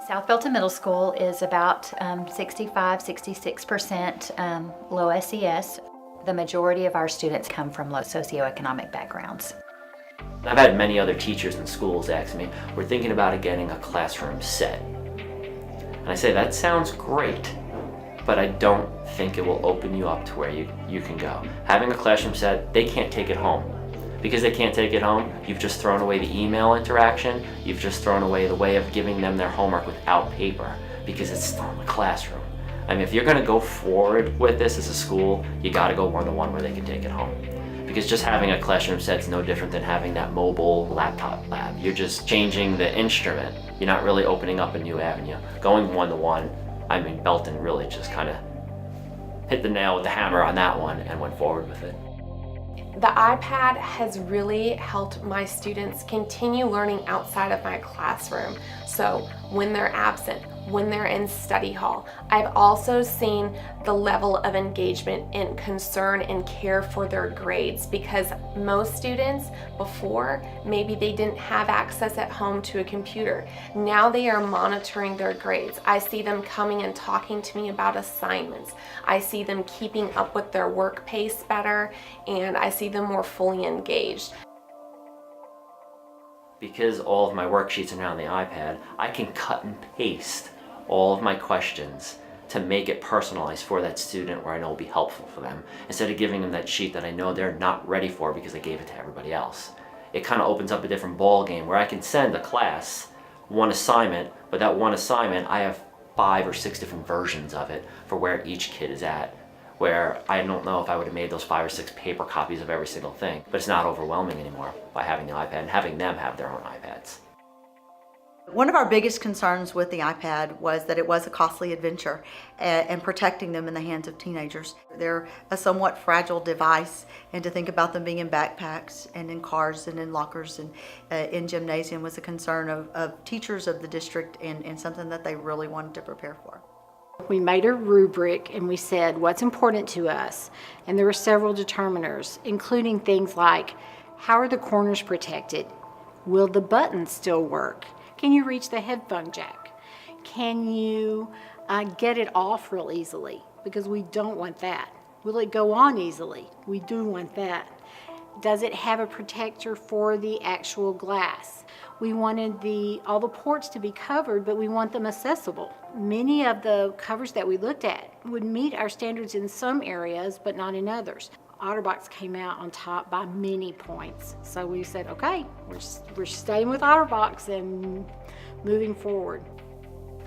South Belton Middle School is about 65–66% low SES. The majority of our students come from low socioeconomic backgrounds. I've had many other teachers in schools ask me, we're thinking about getting a classroom set. And I say, that sounds great, but I don't think it will open you up to where you can go. Having a classroom set, they can't take it home. Because they can't take it home, you've just thrown away the email interaction, you've just thrown away the way of giving them their homework without paper, because it's still in the classroom. I mean, if you're gonna go forward with this as a school, you gotta go one-to-one where they can take it home. Because just having a classroom set's no different than having that mobile laptop lab. You're just changing the instrument. You're not really opening up a new avenue. Going one-to-one, I mean, Belton really just kind of hit the nail with the hammer on that one and went forward with it. The iPad has really helped my students continue learning outside of my classroom. So when they're absent, when they're in study hall, I've also seen the level of engagement and concern and care for their grades, because most students before, maybe they didn't have access at home to a computer. Now they are monitoring their grades. I see them coming and talking to me about assignments. I see them keeping up with their work pace better, and I see them more fully engaged. Because all of my worksheets are now on the iPad, I can cut and paste all of my questions to make it personalized for that student where I know will be helpful for them, instead of giving them that sheet that I know they're not ready for because I gave it to everybody else. It kind of opens up a different ball game where I can send a class one assignment, but that one assignment, I have 5 or 6 different versions of it for where each kid is at, where I don't know if I would have made those 5 or 6 paper copies of every single thing, but it's not overwhelming anymore by having the iPad and having them have their own iPads. One of our biggest concerns with the iPad was that it was a costly adventure, and protecting them in the hands of teenagers. They're a somewhat fragile device, and to think about them being in backpacks and in cars and in lockers and in gymnasium was a concern of teachers of the district, and something that they really wanted to prepare for. We made a rubric and we said what's important to us, and there were several determiners, including things like, how are the corners protected? Will the buttons still work? Can you reach the headphone jack? Can you get it off real easily? Because we don't want that. Will it go on easily? We do want that. Does it have a protector for the actual glass? We wanted all the ports to be covered, but we want them accessible. Many of the covers that we looked at would meet our standards in some areas, but not in others. Otterbox came out on top by many points. So we said, okay, we're staying with Otterbox and moving forward.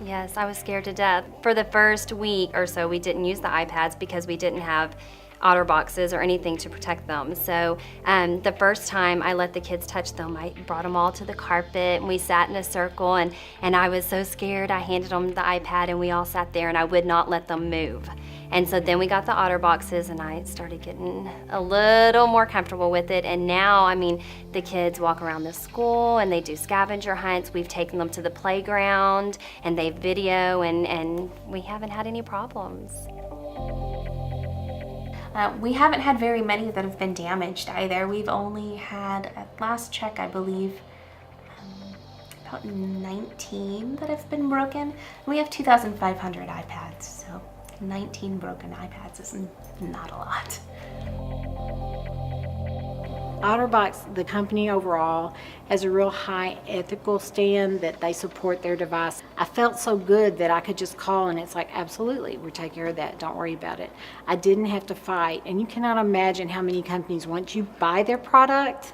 Yes, I was scared to death. For the first week or so, we didn't use the iPads because we didn't have Otterboxes or anything to protect them. So the first time I let the kids touch them, I brought them all to the carpet and we sat in a circle, and I was so scared. I handed them the iPad and we all sat there and I would not let them move. And so then we got the Otterboxes and I started getting a little more comfortable with it. And now, I mean, the kids walk around the school and they do scavenger hunts. We've taken them to the playground and they video, and we haven't had any problems. We haven't had very many that have been damaged either. We've only had, at last check, I believe, about 19 that have been broken. We have 2,500 iPads, so 19 broken iPads is not a lot. Otterbox, the company overall, has a real high ethical stand that they support their device. I felt so good that I could just call and it's like, absolutely, we're taking care of that, don't worry about it. I didn't have to fight, and you cannot imagine how many companies, once you buy their product,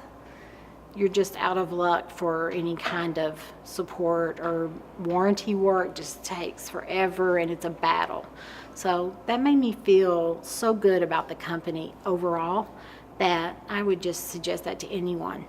you're just out of luck for any kind of support or warranty work. Just takes forever and it's a battle. So that made me feel so good about the company overall that I would just suggest that to anyone.